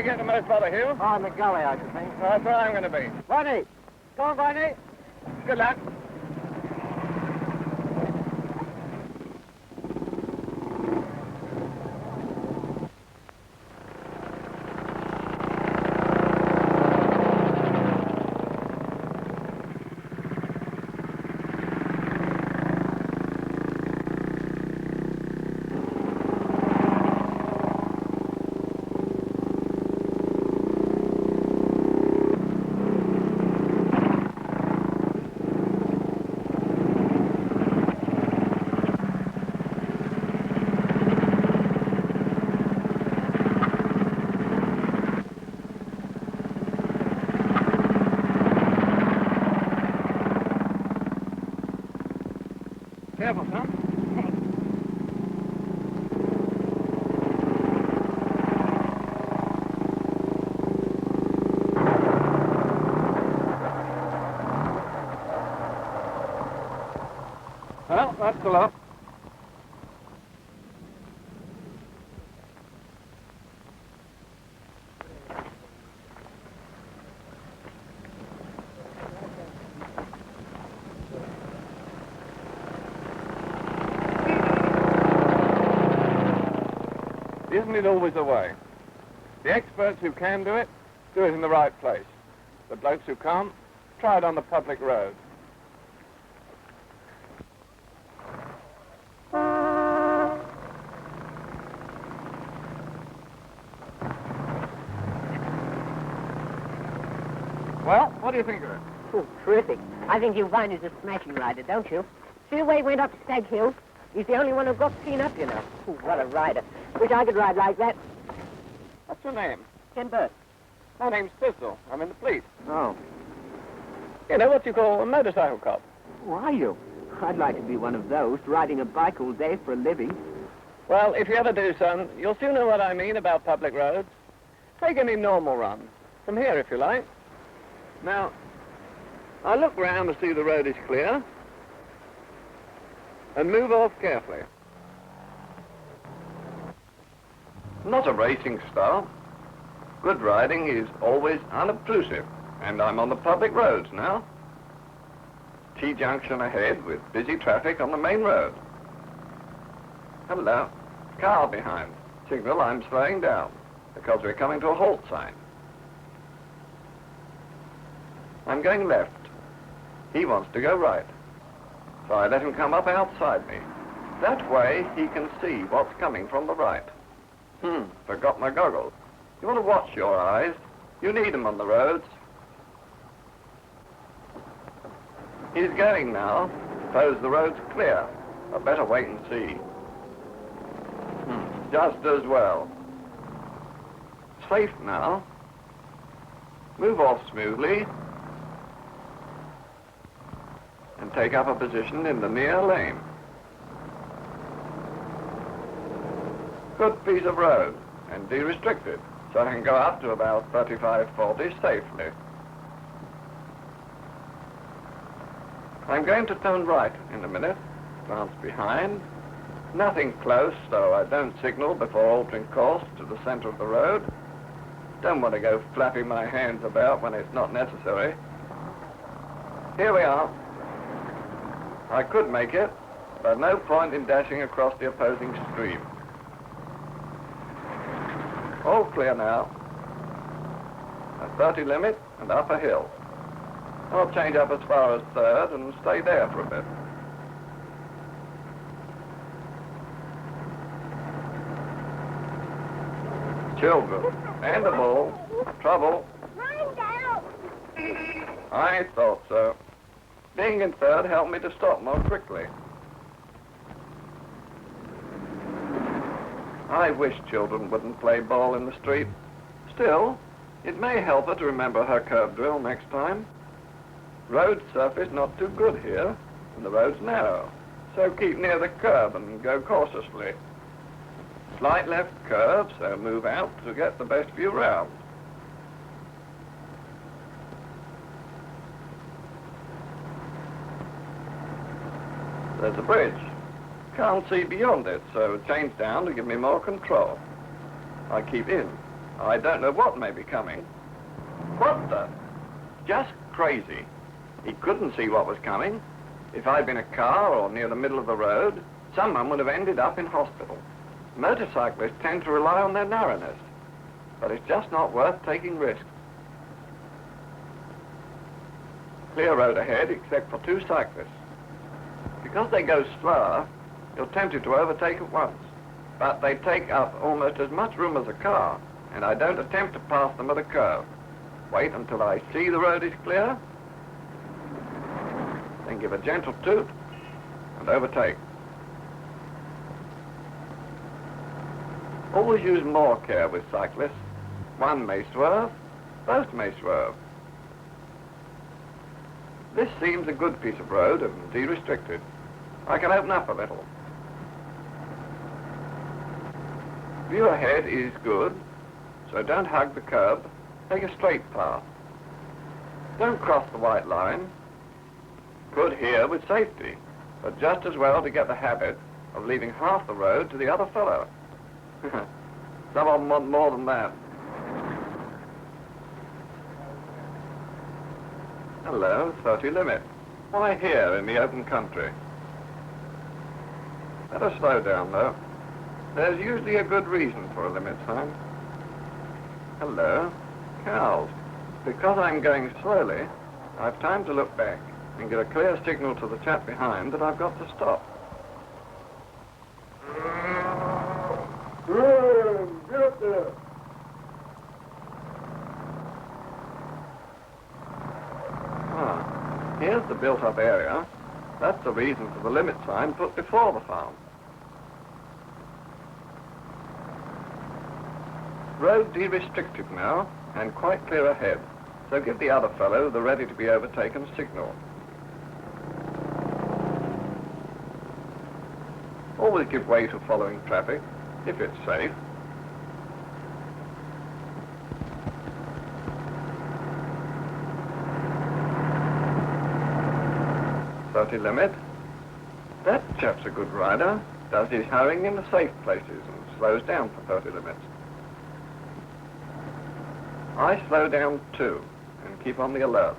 to get the most by the hill? Oh, in the gully, I should think. That's where I'm going to be. Barney! Go on, Barney! Good luck. Careful, son. Well, that's the lot. Isn't it always the way? The experts who can do it in the right place. The blokes who can't, try it on the public road. Well, what do you think of it? Oh, terrific. I think you'll find he's a smashing rider, don't you? See the way he went up Stag Hill? He's the only one who got clean up, you know. Oh, what a rider. Wish I could ride like that. What's your name? Ken Burt. My name's Thistle. I'm in the police. Oh. You know what you call a motorcycle cop? Who are you? I'd like to be one of those, riding a bike all day for a living. Well, if you ever do, son, you'll soon know what I mean about public roads. Take any normal run. From here, if you like. Now, I'll look round to see the road is clear. And move off carefully. Not a racing style. Good riding is always unobtrusive, and I'm on the public roads now. T-junction ahead with busy traffic on the main road. Hello, car behind. Signal I'm slowing down because we're coming to a halt sign. I'm going left. He wants to go right. So I let him come up outside me. That way he can see what's coming from the right. Forgot my goggles. You want to watch your eyes. You need them on the roads. He's going now. Suppose the road's clear. I'd better wait and see. Just as well. Safe now. Move off smoothly. And take up a position in the near lane. Good piece of road, and de-restricted, so I can go up to about 35, 40 safely. I'm going to turn right in a minute, glance behind. Nothing close, so I don't signal before altering course to the center of the road. Don't want to go flapping my hands about when it's not necessary. Here we are. I could make it, but no point in dashing across the opposing stream. All clear now. A 30 limit and up a hill. I'll change up as far as 3rd and stay there for a bit. Children and a bull. Trouble. I thought so. Being in 3rd helped me to stop more quickly. I wish children wouldn't play ball in the street. Still, it may help her to remember her curb drill next time. Road surface not too good here, and the road's narrow, so keep near the curb and go cautiously. Slight left curve, so move out to get the best view round. There's a bridge. Can't see beyond it, so change down to give me more control. I keep in. I don't know what may be coming. What the? Just crazy. He couldn't see what was coming. If I'd been a car or near the middle of the road, someone would have ended up in hospital. Motorcyclists tend to rely on their narrowness, but it's just not worth taking risks. Clear road ahead except for two cyclists. Because they go slower, you're tempted to overtake at once, but they take up almost as much room as a car, and I don't attempt to pass them at a curve. Wait until I see the road is clear, then give a gentle toot and overtake. Always use more care with cyclists. One may swerve, both may swerve. This seems a good piece of road and de-restricted. I can open up a little. View ahead is good, so don't hug the curb. Take a straight path. Don't cross the white line. Good here with safety, but just as well to get the habit of leaving half the road to the other fellow. Some of them want more than that. Hello, 30 limit. Why here in the open country? Better slow down though. There's usually a good reason for a limit sign. Hello, cows. Because I'm going slowly, I've time to look back and get a clear signal to the chap behind that I've got to stop. Get up there. Ah, here's the built-up area. That's the reason for the limit sign put before the farm. Road de-restricted now, and quite clear ahead. So give the other fellow the ready-to-be-overtaken signal. Always give way to following traffic, if it's safe. .30 limit. That chap's a good rider. Does his hurrying in the safe places and slows down for 30 limits. I slow down too and keep on the alert.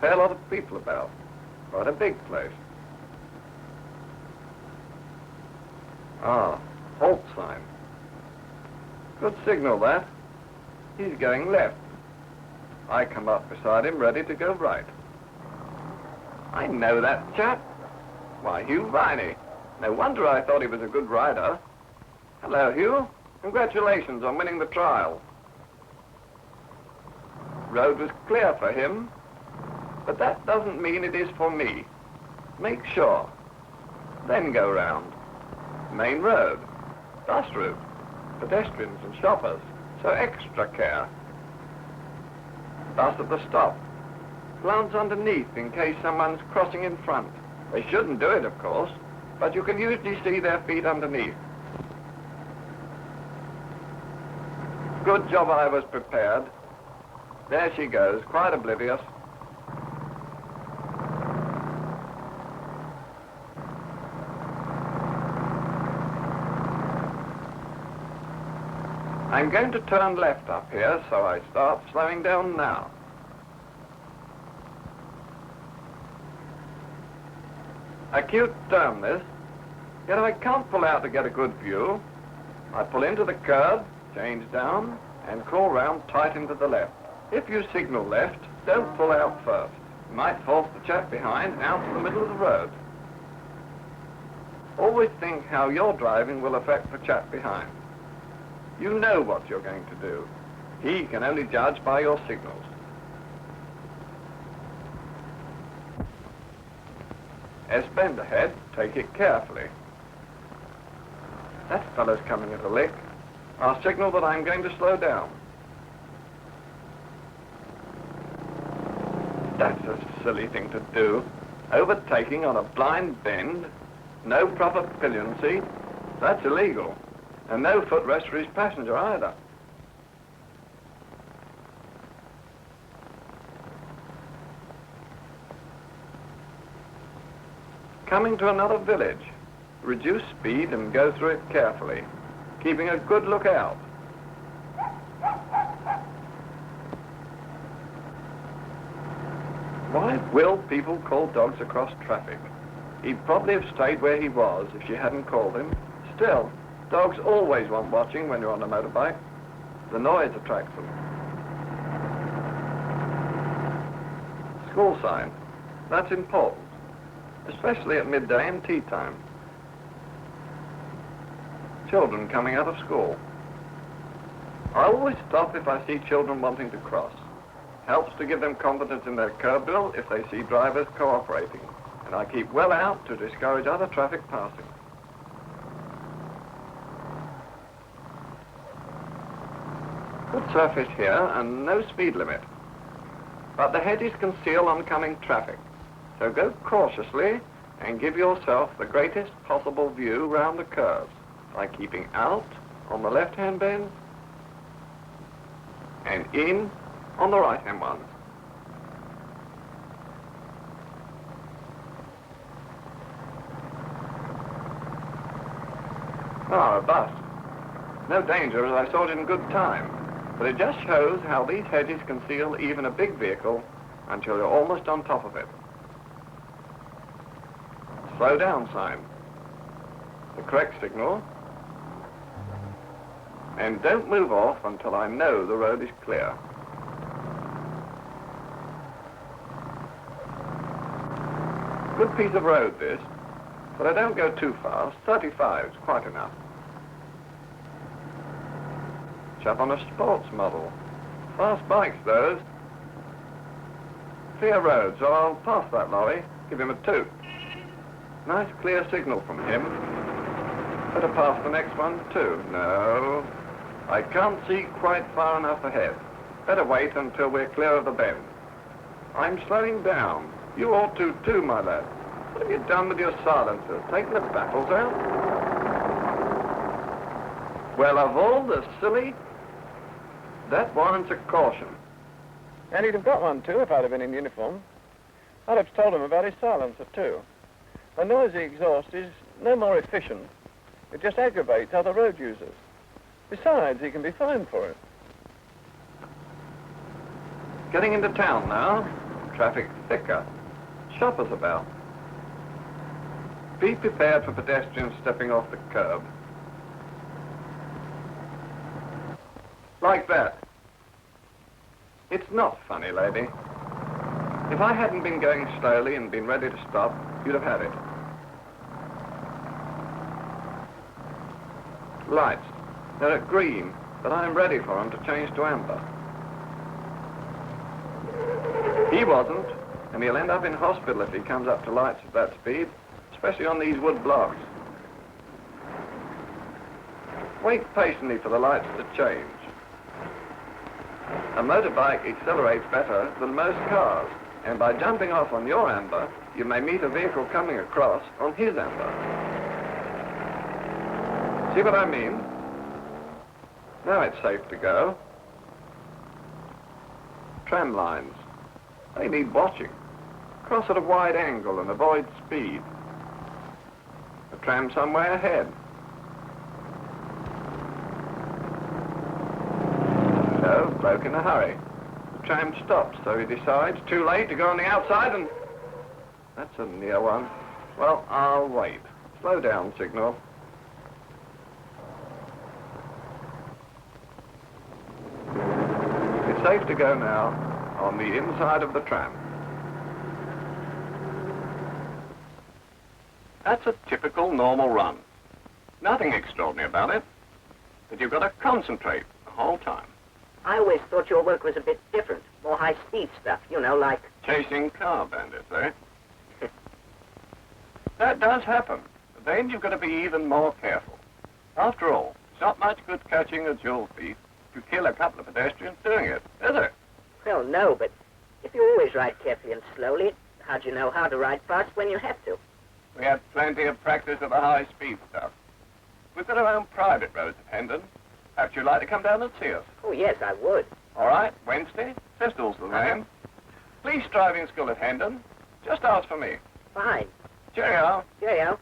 Fair lot of people about. Quite a big place. Ah, halt sign. Good signal that. He's going left. I come up beside him ready to go right. I know that chap. Why, Hugh Viney. No wonder I thought he was a good rider. Hello, Hugh. Congratulations on winning the trial. Road was clear for him, but that doesn't mean it is for me. Make sure. Then go round. Main road, bus route, pedestrians and shoppers, so extra care. Bus at the stop. Glance underneath in case someone's crossing in front. They shouldn't do it, of course, but you can usually see their feet underneath. Good job I was prepared. There she goes, quite oblivious. I'm going to turn left up here, so I start slowing down now. Acute turn this, yet I can't pull out to get a good view. I pull into the curb, change down, and crawl round tight into the left. If you signal left, don't pull out first. You might force the chap behind out to the middle of the road. Always think how your driving will affect the chap behind. You know what you're going to do. He can only judge by your signals. S-bend ahead, take it carefully. That fellow's coming at a lick. I'll signal that I'm going to slow down. That's a silly thing to do. Overtaking on a blind bend, no proper pillion seat, that's illegal. And no footrest for his passenger either. Coming to another village. Reduce speed and go through it carefully. Keep keeping a good lookout. Why will people call dogs across traffic? He'd probably have stayed where he was if she hadn't called him. Still, dogs always want watching when you're on a motorbike. The noise attracts them. School sign. That's important, especially at midday and tea time. Children coming out of school. I always stop if I see children wanting to cross. Helps to give them confidence in their curb bill if they see drivers cooperating. And I keep well out to discourage other traffic passing. Good surface here and no speed limit. But the hedges conceal oncoming traffic. So go cautiously and give yourself the greatest possible view round the curves by keeping out on the left-hand bend and in on the right-hand ones. Ah, a bus. No danger as I saw it in good time, but it just shows how these hedges conceal even a big vehicle until you're almost on top of it. Slow down sign. The correct signal. And don't move off until I know the road is clear. Good piece of road this, but I don't go too fast. 35 is quite enough. Chap on a sports model. Fast bikes, those. Clear road, so I'll pass that lorry, give him a toot. Nice clear signal from him. Better pass the next one, too. No, I can't see quite far enough ahead. Better wait until we're clear of the bend. I'm slowing down. You ought to, too, my lad. What have you done with your silencer? Taken the baffles out? Well, of all the silly... That warrants a caution. And he'd have got one, too, if I'd have been in uniform. I'd have told him about his silencer, too. A noisy exhaust is no more efficient. It just aggravates other road users. Besides, he can be fined for it. Getting into town now. Traffic thicker. Shoppers about. Be prepared for pedestrians stepping off the curb. Like that. It's not funny, lady. If I hadn't been going slowly and been ready to stop, you'd have had it. Lights. They're at green, but I'm ready for them to change to amber. He wasn't, and he'll end up in hospital if he comes up to lights at that speed, especially on these wood blocks. Wait patiently for the lights to change. A motorbike accelerates better than most cars, and by jumping off on your amber, you may meet a vehicle coming across on his amber. See what I mean? Now it's safe to go. Tram lines. They need watching. Cross at a wide angle and avoid speed. A tram somewhere ahead. So, bloke in a hurry. The tram stops, so he decides too late to go on the outside and... That's a near one. Well, I'll wait. Slow down signal. It's safe to go now on the inside of the tram. That's a typical normal run. Nothing extraordinary about it. But you've got to concentrate the whole time. I always thought your work was a bit different. More high-speed stuff, you know, like... Chasing car bandits, eh? That does happen. But then you've got to be even more careful. After all, it's not much good catching a jewel thief to kill a couple of pedestrians doing it, is it? Well, no, but if you always ride carefully and slowly, how'd you know how to ride fast when you have to? We have plenty of practice of the high-speed stuff. We've got our own private roads at Hendon. Perhaps you'd like to come down and see us. Oh, yes, I would. All right, Wednesday, Pistol's the name. Police driving school at Hendon. Just ask for me. Fine. Cheerio. Cheerio.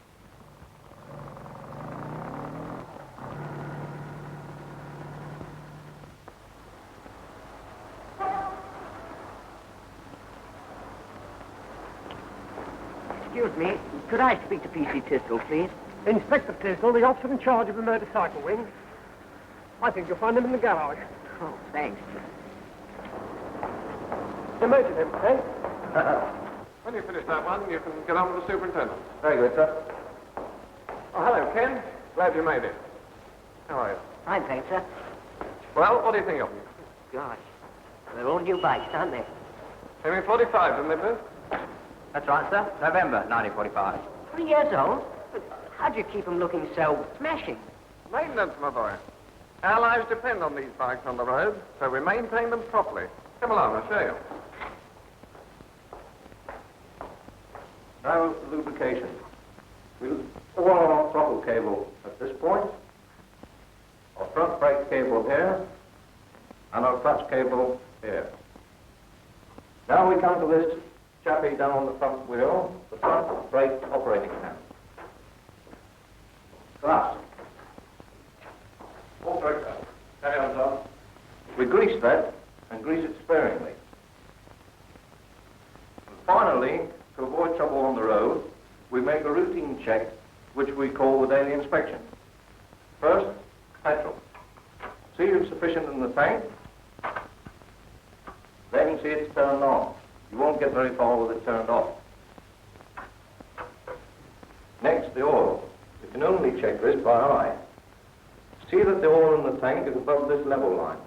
Excuse me, could I speak to P.C. Tisdall, please? Inspector Tisdall, the officer in charge of the motorcycle wing. I think you'll find him in the garage. Oh, thanks. You motored him, eh? When you finish that one, you can get on with the superintendent. Very good, sir. Oh, hello, Ken. Glad you made it. How are you? Fine, thanks, sir. Well, what do you think of them? Gosh, they're all new bikes, aren't they? Came in 45, didn't they, Bruce? That's right, sir. November 1945. 3 years old? But how do you keep them looking so smashing? Maintenance, my boy. Our lives depend on these bikes on the road, so we maintain them properly. Come along, I'll show you. Now the lubrication. We'll pull our throttle cable at this point, our front brake cable here, and our clutch cable here. Now we come to this chappy down on the front wheel, the front brake operating hand. Glass. All right, sir. Carry on, sir. We grease that and grease it sparingly. And finally, to avoid trouble on the road, we make a routine check, which we call the daily inspection. First, petrol. See if it's sufficient in the tank. Then see it's turned on. You won't get very far with it turned off. Next, the oil. You can only check this by eye. See that the oil in the tank is above this level line.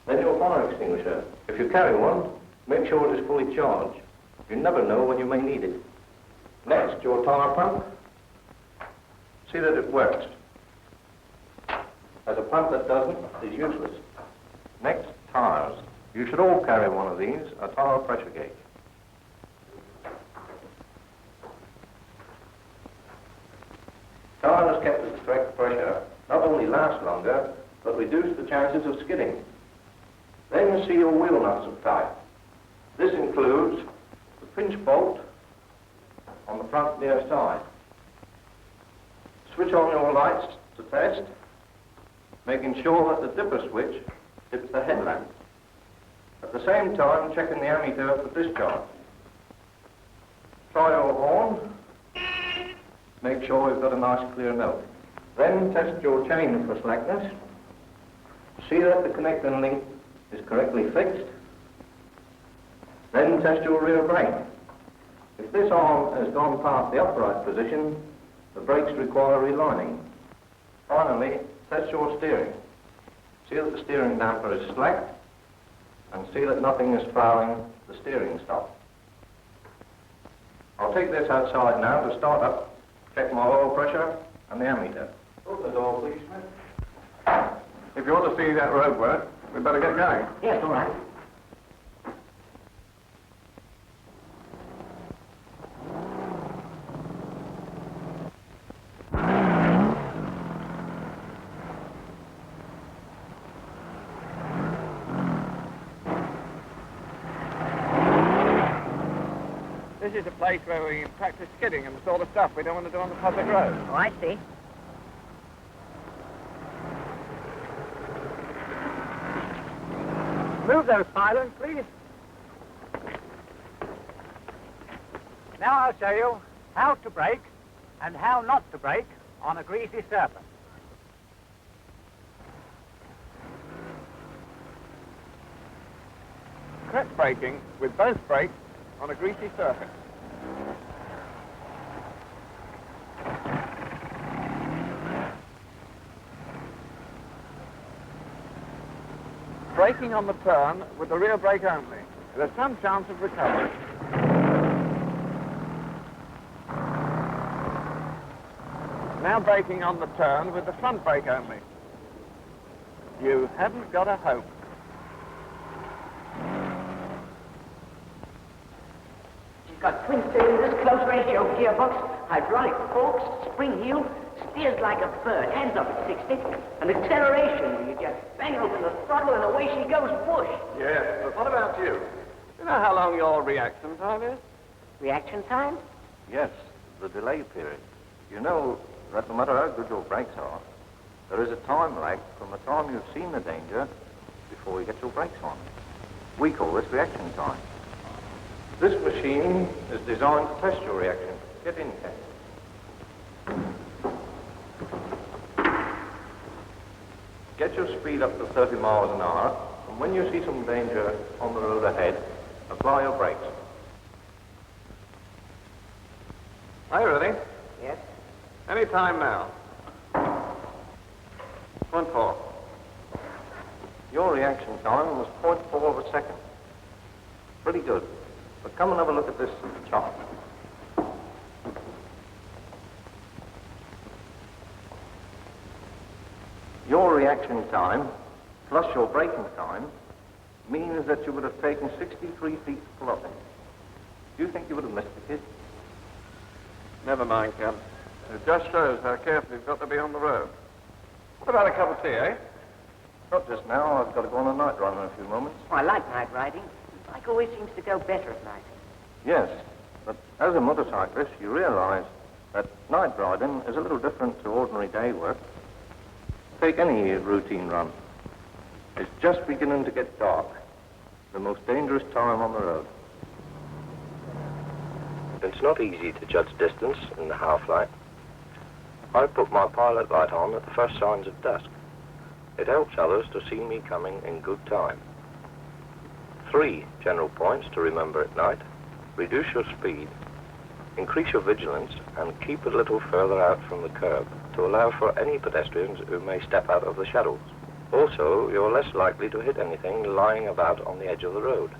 Then your fire extinguisher. If you carry one, make sure it is fully charged. You never know when you may need it. Next, your tire pump. See that it works. As a pump that doesn't is useless. Next, tires. You should all carry one of these, a tire pressure gauge. Tires kept at the correct pressure not only last longer, but reduce the chances of skidding. Then you see your wheel nuts are tight. This includes the pinch bolt on the front near side. Switch on your lights to test, making sure that the dipper switch dips the headlamp. At the same time, checking the ammeter for discharge. Try your horn. Make sure you've got a nice clear note. Then test your chain for slackness. See that the connecting link is correctly fixed. Then test your rear brake. If this arm has gone past the upright position, the brakes require relining. Finally, test your steering. See that the steering damper is slack, and see that nothing is fouling the steering stop. I'll take this outside now to start up, check my oil pressure and the ammeter. Open the door, please, Smith. If you want to see that road work, we'd better get going. Yes, all right. This is a place where we practice skidding and the sort of stuff we don't want to do on the public road. Oh, I see. Move those pylons, please. Now I'll show you how to brake and how not to brake on a greasy surface. Correct braking with both brakes on a greasy surface. Braking on the turn with the rear brake only. There's some chance of recovery. Now braking on the turn with the front brake only. You haven't got a hope. She's got twin cylinders, close ratio gearbox, hydraulic forks, spring heel, steers like a bird, hands up at 60, and acceleration. You just bang open the throttle and away she goes, whoosh. Yes, but what about you? You know how long your reaction time is? Reaction time? Yes, the delay period. You know that no matter how good your brakes are, there is a time lag from the time you've seen the danger before you get your brakes on. We call this reaction time. This machine is designed to test your reaction. Get in, Ken. Get your speed up to 30 miles an hour, and when you see some danger on the road ahead, apply your brakes. Are you ready? Yes? Any time now. 1-4. Your reaction time was 0.4 of a second. Pretty good. But come and have a look at this chart. Your reaction time plus your braking time means that you would have taken 63 feet to pull up in. Do you think you would have missed the kid? Never mind, Ken. It just shows how careful you've got to be on the road. What about a cup of tea, eh? Not just now. I've got to go on a night run in a few moments. Oh, I like night riding. The bike always seems to go better at night. Yes, but as a motorcyclist, you realize that night riding is a little different to ordinary day work. Take any routine run. It's just beginning to get dark, the most dangerous time on the road. It's not easy to judge distance in the half-light. I put my pilot light on at the first signs of dusk. It helps others to see me coming in good time. 3 general points to remember at night. Reduce your speed, increase your vigilance, and keep a little further out from the curb to allow for any pedestrians who may step out of the shadows. Also, you're less likely to hit anything lying about on the edge of the road.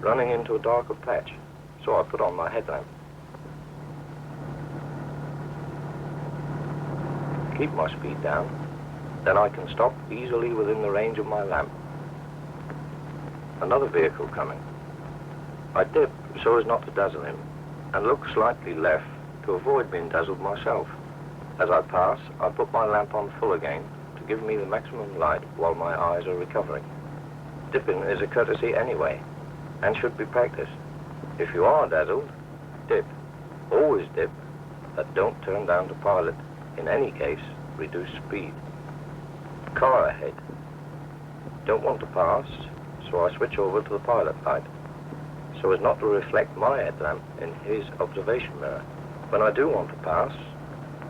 Running into a darker patch, so I put on my headlamp. Keep my speed down, then I can stop easily within the range of my lamp. Another vehicle coming. I dip so as not to dazzle him, and look slightly left to avoid being dazzled myself. As I pass, I put my lamp on full again to give me the maximum light while my eyes are recovering. Dipping is a courtesy anyway, and should be practiced. If you are dazzled, dip. Always dip, but don't turn down to pilot. In any case, reduce speed. Car ahead. Don't want to pass, so I switch over to the pilot light, so as not to reflect my headlamp in his observation mirror. When I do want to pass,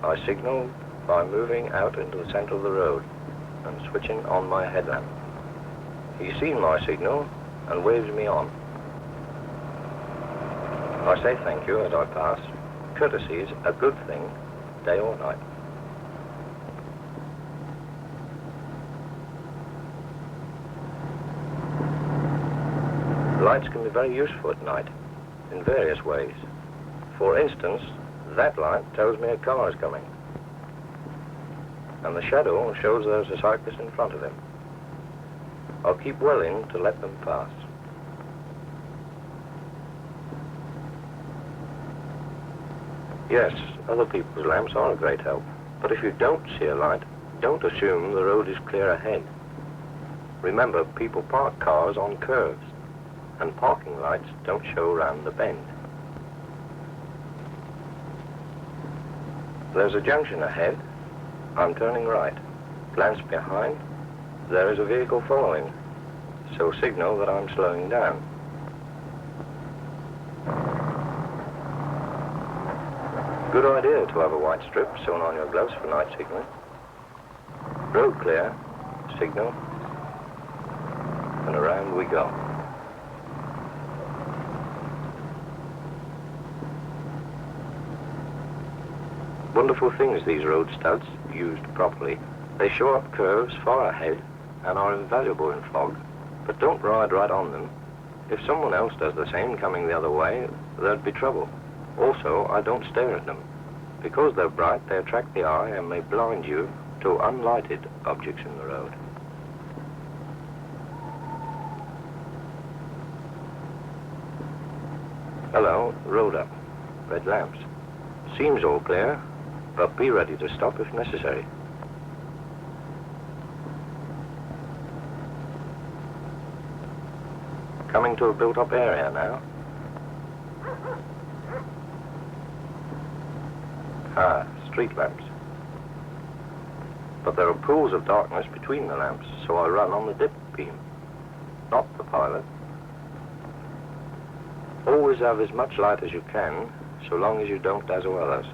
I signal by moving out into the center of the road and switching on my headlamp. He's seen my signal and waves me on. I say thank you as I pass. Courtesy is a good thing, day or night. Lights can be very useful at night in various ways. For instance, that light tells me a car is coming, and the shadow shows there's a cyclist in front of him. I'll keep well in to let them pass. Yes, other people's lamps are a great help, but if you don't see a light, don't assume the road is clear ahead. Remember, people park cars on curves, and parking lights don't show round the bend. There's a junction ahead. I'm turning right. Glance behind. There is a vehicle following, so signal that I'm slowing down. Good idea to have a white strip sewn on your gloves for night signaling. Road clear, signal, and around we go. Wonderful things, these road studs, used properly. They show up curves far ahead and are invaluable in fog, but don't ride right on them. If someone else does the same coming the other way, there'd be trouble. Also, I don't stare at them. Because they're bright, they attract the eye and may blind you to unlighted objects in the road. Hello, road up. Red lamps. Seems all clear, but be ready to stop if necessary. Coming to a built-up area now. Street lamps. But there are pools of darkness between the lamps, so I run on the dip beam, not the pilot. Always have as much light as you can, so long as you don't dazzle others.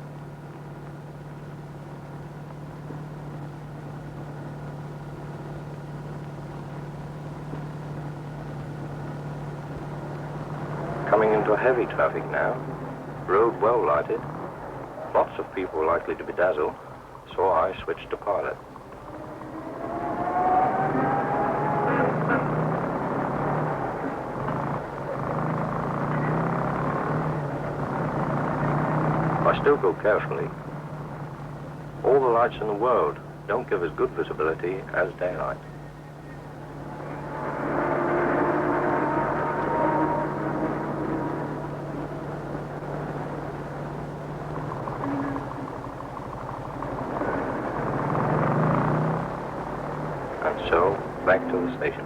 Coming into heavy traffic now, road well lighted, lots of people likely to be dazzled, so I switched to pilot. I still go carefully. All the lights in the world don't give as good visibility as daylight. And so, back to the station.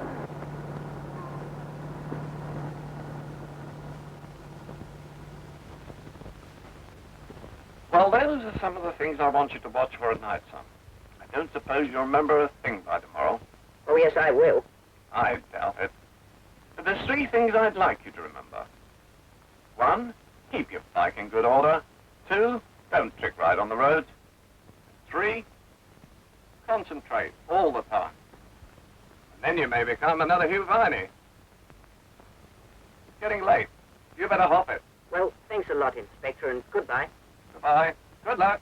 Well, those are some of the things I want you to watch for at night, son. I don't suppose you'll remember a thing by tomorrow. Oh, yes, I will. I doubt it. But there's 3 things I'd like you to remember. 1, keep your bike in good order. 2, don't trick ride on the roads. 3, concentrate all the time. And then you may become another Hugh Viney. It's getting late. You better hop it. Well, thanks a lot, Inspector, and goodbye. Goodbye. Good luck.